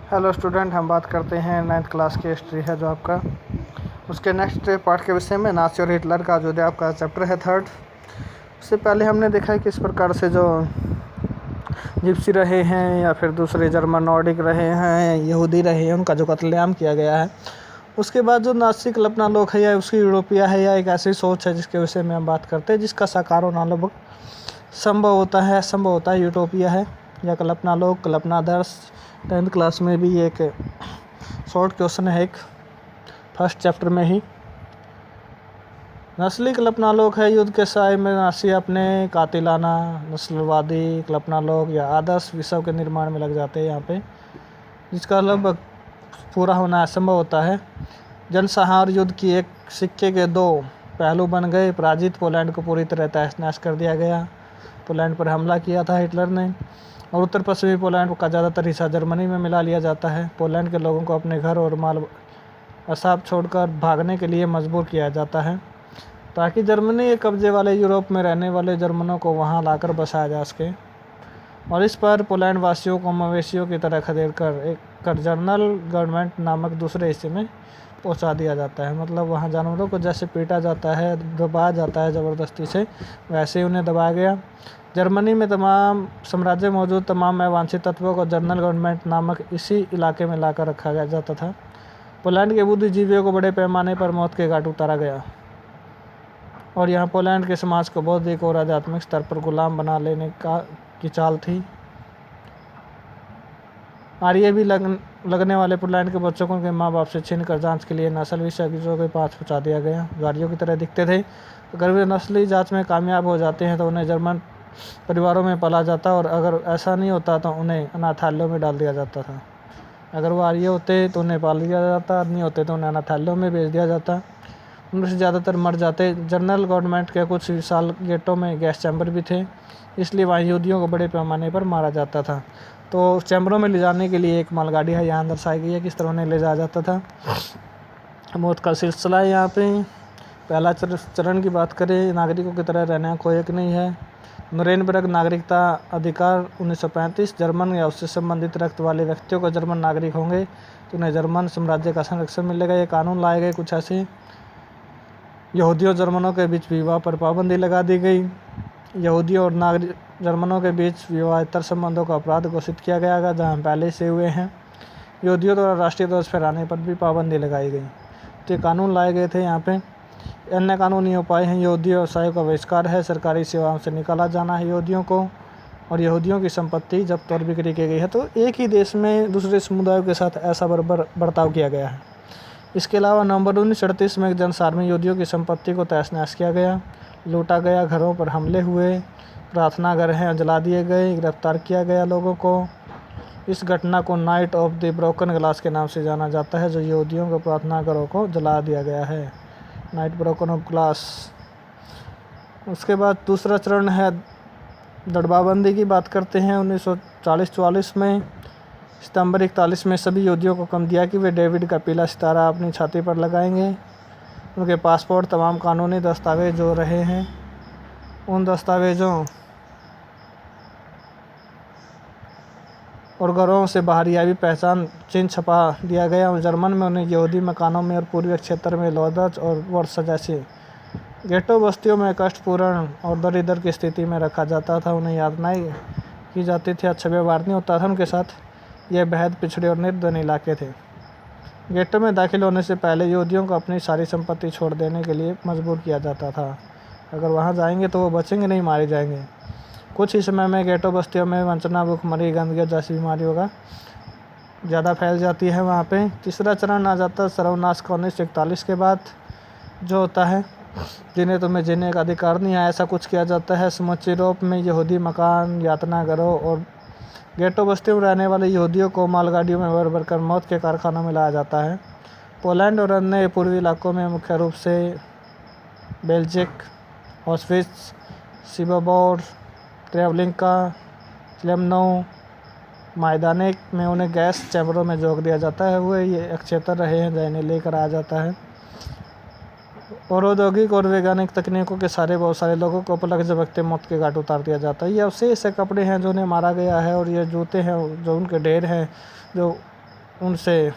Hello student, हम बात करते हैं 9th क्लास की हिस्ट्री है जो आपका उसके नेक्स्ट पार्ट के विषय में नाज़ी और हिटलर का जो आपका चैप्टर है थर्ड। उससे पहले हमने देखा है किस प्रकार से जो जिप्सी रहे हैं या फिर दूसरे जर्मन नॉर्डिक रहे हैं, यहूदी रहे हैं, उनका जो कत्लेआम किया गया है। उसके बाद जो नाज़ी कल्पना लोग है या उसकी यूरोपिया है या एक ऐसी सोच है जिसके विषय में हम बात करते हैं जिसका साकार होना लगभग संभव होता है यूटोपिया है या कल्पना लोग, कल्पनादर्श। 10th क्लास में भी एक शॉर्ट क्वेश्चन है एक फर्स्ट चैप्टर में ही। नस्ली कल्पना लोग है युद्ध के समय में नाज़ी अपने कातिलाना नस्लवादी कल्पना लोग या आदर्श विश्व के निर्माण में लग जाते हैं यहाँ पे, जिसका लगभग पूरा होना असंभव होता है। जनसंहार युद्ध की एक सिक्के के दो पहलू बन गए। पराजित पोलैंड को पूरी तरह तहस नहस कर दिया गया। पोलैंड पर हमला किया था हिटलर ने और उत्तर पश्चिमी पोलैंड का ज़्यादातर हिस्सा जर्मनी में मिला लिया जाता है। पोलैंड के लोगों को अपने घर और माल असाब छोड़कर भागने के लिए मजबूर किया जाता है ताकि जर्मनी के कब्जे वाले यूरोप में रहने वाले जर्मनों को वहां लाकर बसाया जा सके, और इस पर पोलैंड वासियों को मवेशियों की तरह खदेड़ कर एक जर्नल गवर्नमेंट नामक दूसरे हिस्से में पहुंचा दिया जाता है। मतलब वहाँ जानवरों को जैसे पीटा जाता है, दबाया जाता है ज़बरदस्ती से, वैसे ही उन्हें दबाया गया। जर्मनी में तमाम साम्राज्य मौजूद तमाम अवांछित तत्वों को जर्नल गवर्नमेंट नामक इसी इलाके में लाकर रखा गया जाता था। पोलैंड के बुद्धिजीवियों को बड़े पैमाने पर मौत के घाट उतारा गया और यहाँ पोलैंड के समाज को बौद्धिक और आध्यात्मिक स्तर पर गुलाम बना लेने की चाल थी। आर्य भी लगने वाले पोलैंड के बच्चों को उनके माँ बाप से छीनकर जांच के लिए नस्ल विशेषज्ञों के पास पहुँचा दिया गया। गाड़ियों की तरह दिखते थे। अगर वे नस्ली जांच में कामयाब हो जाते हैं तो उन्हें जर्मन परिवारों में पाला जाता और अगर ऐसा नहीं होता तो उन्हें अनाथालयों में डाल दिया जाता था। अगर वो आर्य होते तो उन्हें पाल दिया जाता, नहीं होते तो उन्हें अनाथालयों में भेज दिया जाता। उनमें से ज़्यादातर मर जाते। जनरल गवर्नमेंट के कुछ विशाल गेटों में गैस चैम्बर भी थे, इसलिए वहाँ यहूदियों को बड़े पैमाने पर मारा जाता था। तो चैम्बरों में ले जाने के लिए एक मालगाड़ी है, यहाँ दर्शाई गई है किस तरह उन्हें ले जाया जाता था। मौत का सिलसिला है यहाँ पे। पहला चरण की बात करें, नागरिकों की तरह रहना कोई एक नहीं है। नुरेनबर्ग नागरिकता अधिकार 1935, जर्मन या उससे संबंधित रक्त वाले व्यक्तियों को जर्मन नागरिक होंगे तो उन्हें जर्मन साम्राज्य का संरक्षण मिलेगा। ये कानून लाए गए कुछ ऐसे। यहूदियों जर्मनों के बीच विवाह पर पाबंदी लगा दी गई। यहूदियों और जर्मनों के बीच विवाहेतर संबंधों का अपराध घोषित किया गया जहाँ पहले से हुए हैं। यहूदियों द्वारा राष्ट्रीय ध्वज फहराने पर भी पाबंदी लगाई गई। तो ये कानून लाए गए थे यहाँ पे। अन्य कानूनी उपाय हैं, यहूदी व्यवसायों का बहिष्कार है, सरकारी सेवाओं से निकाला जाना है यहूदियों को, और यहूदियों की संपत्ति जब्त और बिक्री की गई है। तो एक ही देश में दूसरे समुदायों के साथ ऐसा बर्ताव किया गया है। इसके अलावा नवंबर 1938 में एक जनसार में यहूदियों की संपत्ति को तहस नहस किया गया, लूटा गया, घरों पर हमले हुए, प्रार्थना घर हैं जला दिए गए, गिरफ्तार किया गया लोगों को। इस घटना को night of the broken glass के नाम से जाना जाता है, जो यहूदियों के प्रार्थना घरों को जला दिया गया है, नाइट ब्रोकन ऑफ ग्लास। उसके बाद दूसरा चरण है दड़बाबंदी की बात करते हैं। 1940-44 में सितंबर 41 में सभी यहूदियों को हुक्म दिया कि वे डेविड का पीला सितारा अपनी छाती पर लगाएंगे। उनके पासपोर्ट, तमाम कानूनी दस्तावेज जो रहे हैं, उन दस्तावेज़ों और घरों से बाहरियावी पहचान चिन्ह छपा दिया गया और जर्मन में उन्हें यहूदी मकानों में और पूर्वी क्षेत्र में लोदच और वर्ष जैसे गेटो बस्तियों में कष्टपूर्ण और दरिद्र की स्थिति में रखा जाता था। उन्हें यातनाएं की जाती थी, अच्छा व्यवहार नहीं होता था उनके साथ। यह बेहद पिछड़े और निर्धन इलाके थे। गेटो में दाखिल होने से पहले यहूदियों को अपनी सारी संपत्ति छोड़ देने के लिए मजबूर किया जाता था। अगर वहां जाएंगे तो वो बचेंगे नहीं, मारे जाएंगे। कुछ ही समय में गेटो बस्तियों में वंचना, भूखमरी, गंदगी जैसी बीमारियों का ज़्यादा फैल जाती है वहाँ पे। तीसरा चरण आ जाता है सर्वनाश का 1941 के बाद, जो होता है जिन्हें तुम्हें जीने का अधिकार नहीं है, ऐसा कुछ किया जाता है। समूचे यूरोप में यहूदी मकान, यातना घरों और गेटो बस्तियों में रहने वाले यहूदियों को मालगाड़ियों में भर भर कर मौत के कारखानों में लाया जाता है। पोलैंड और अन्य पूर्वी इलाकों में मुख्य रूप से बेल्जिक, ऑस्विट्स, सिबोबोर, ट्रेवलिंका, स्लेमनो, मायदानिक में उन्हें गैस चैम्बरों में झोंक दिया जाता है। वो ये क्षेत्र रहे हैं जहाँ इन्हें लेकर आया जाता है। और औद्योगिक और वैज्ञानिक तकनीकों के बहुत सारे लोगों को पलक झपकते मौत के घाट उतार दिया जाता है। ये अवशेष ऐसे कपड़े हैं जो उन्हें मारा गया है, और ये जूते हैं जो उनके ढेर हैं जो उनसे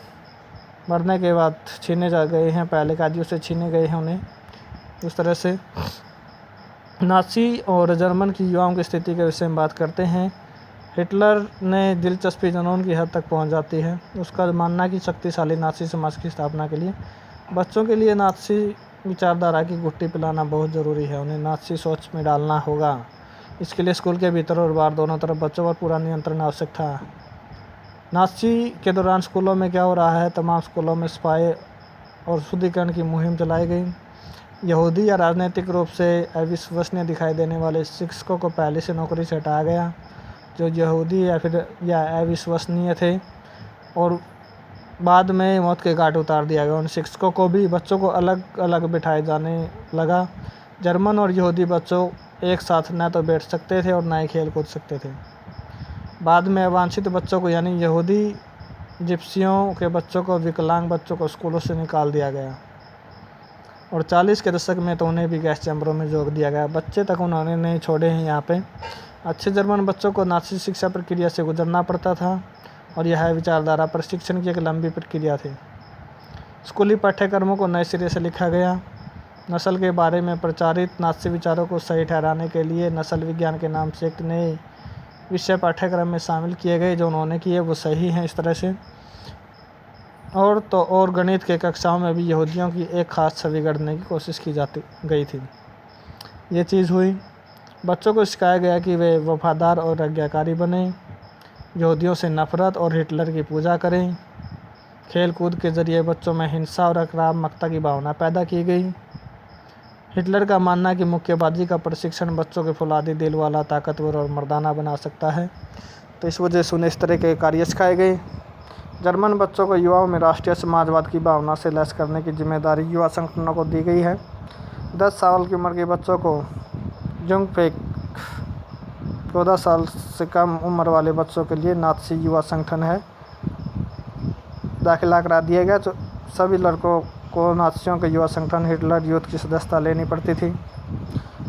मरने के बाद छीने जा गए हैं, पहले कादियों से छीने गए हैं उन्हें। उस तरह से नाज़ी और जर्मन की युवाओं की स्थिति के विषय में बात करते हैं। हिटलर ने दिलचस्पी जुनून की हद तक पहुंच जाती है। उसका मानना है कि शक्तिशाली नाज़ी समाज की स्थापना के लिए बच्चों के लिए नाज़ी विचारधारा की गुट्टी पिलाना बहुत ज़रूरी है। उन्हें नाज़ी सोच में डालना होगा। इसके लिए स्कूल के भीतर और बाहर दोनों तरफ बच्चों पर पूरा नियंत्रण आवश्यक था। नाज़ी के दौरान स्कूलों में क्या हो रहा है, तमाम स्कूलों में सफाई और शुद्धिकरण की मुहिम चलाई गई। यहूदी या राजनीतिक रूप से अविश्वसनीय दिखाई देने वाले शिक्षकों को पहले से नौकरी से हटाया गया, जो यहूदी या अविश्वसनीय थे, और बाद में मौत के घाट उतार दिया गया। उन शिक्षकों को भी बच्चों को अलग अलग बिठाए जाने लगा। जर्मन और यहूदी बच्चों एक साथ न तो बैठ सकते थे और न ही खेल कूद सकते थे। बाद में अवांछित बच्चों को यानी यहूदी जिप्सियों के बच्चों को, विकलांग बच्चों को स्कूलों से निकाल दिया गया और 40 के दशक में तो उन्हें भी गैस चैम्बरों में झोंक दिया गया। बच्चे तक उन्होंने नहीं छोड़े हैं यहाँ पे। अच्छे जर्मन बच्चों को नाज़ी शिक्षा प्रक्रिया से गुजरना पड़ता था और यह विचारधारा प्रशिक्षण की एक लंबी प्रक्रिया थी। स्कूली पाठ्यक्रमों को नए सिरे से लिखा गया। नस्ल के बारे में प्रचारित नाज़ी विचारों को सही ठहराने के लिए नस्ल विज्ञान के नाम से एक नए विषय पाठ्यक्रम में शामिल किए गए। जो उन्होंने किए वो सही हैं इस तरह से। और गणित के कक्षाओं में भी यहूदियों की एक ख़ास छवि गढ़ने की कोशिश की जाती गई थी। ये चीज़ हुई। बच्चों को सिखाया गया कि वे वफादार और आज्ञाकारी बने, यहूदियों से नफरत और हिटलर की पूजा करें। खेल कूद के ज़रिए बच्चों में हिंसा और आक्रामकता की भावना पैदा की गई। हिटलर का मानना है कि मुक्केबाजी का प्रशिक्षण बच्चों के फौलादी दिल वाला, ताकतवर और मर्दाना बना सकता है, तो इस वजह से उन्हें इस तरह के कार्य सिखाए गए। जर्मन बच्चों को युवाओं में राष्ट्रीय समाजवाद की भावना से लैस करने की जिम्मेदारी युवा संगठनों को दी गई है। 10 साल की उम्र के बच्चों को जुंगफेक, 14 साल से कम उम्र वाले बच्चों के लिए नाज़ी युवा संगठन है, दाखिला करा दिया गया। तो सभी लड़कों को नाज़ियों के युवा संगठन हिटलर यूथ की सदस्यता लेनी पड़ती थी।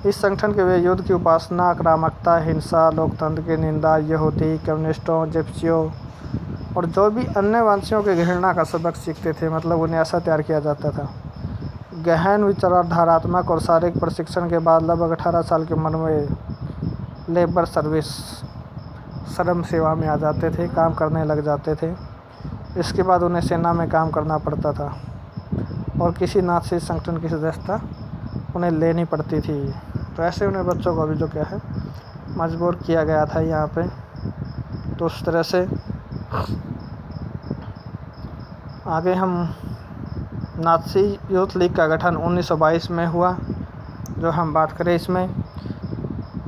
इस संगठन के वे युद्ध की उपासना, आक्रामकता, हिंसा, लोकतंत्र की निंदा, यहूदी, कम्युनिस्टों, जिप्सियों और जो भी अन्य वंशियों के घृणा का सबक सीखते थे। मतलब उन्हें ऐसा तैयार किया जाता था। गहन विचारधारात्मक और शारीरिक प्रशिक्षण के बाद लगभग 18 साल की उम्र में लेबर सर्विस, श्रम सेवा में आ जाते थे, काम करने लग जाते थे। इसके बाद उन्हें सेना में काम करना पड़ता था और किसी नाज़ी संगठन की सदस्यता उन्हें लेनी पड़ती थी। तो ऐसे उन्हें बच्चों को भी जो क्या है मजबूर किया गया था यहाँ पे। तो उस तरह से आगे हम नाज़ी यूथ लीग का गठन 1922 में हुआ, जो हम बात करें इसमें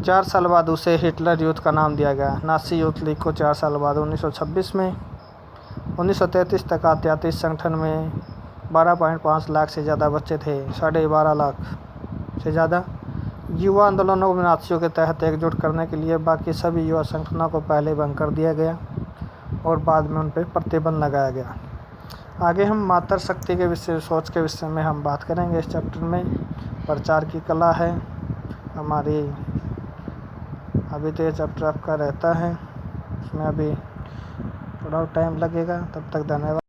4 साल बाद उसे हिटलर यूथ का नाम दिया गया। नाज़ी यूथ लीग को 4 साल बाद 1926 में 1933 तक आते इस संगठन में 12.5 लाख से ज़्यादा बच्चे थे, 12.5 लाख से ज़्यादा। युवा आंदोलनों को नाज़ियों के तहत एकजुट करने के लिए बाकी सभी युवा संगठनों को पहले भंग कर दिया गया और बाद में उन पर प्रतिबंध लगाया गया। आगे हम मातृशक्ति के विषय, सोच के विषय में हम बात करेंगे इस चैप्टर में। प्रचार की कला है हमारी। अभी तो ये चैप्टर आपका रहता है, इसमें अभी थोड़ा टाइम लगेगा। तब तक धन्यवाद।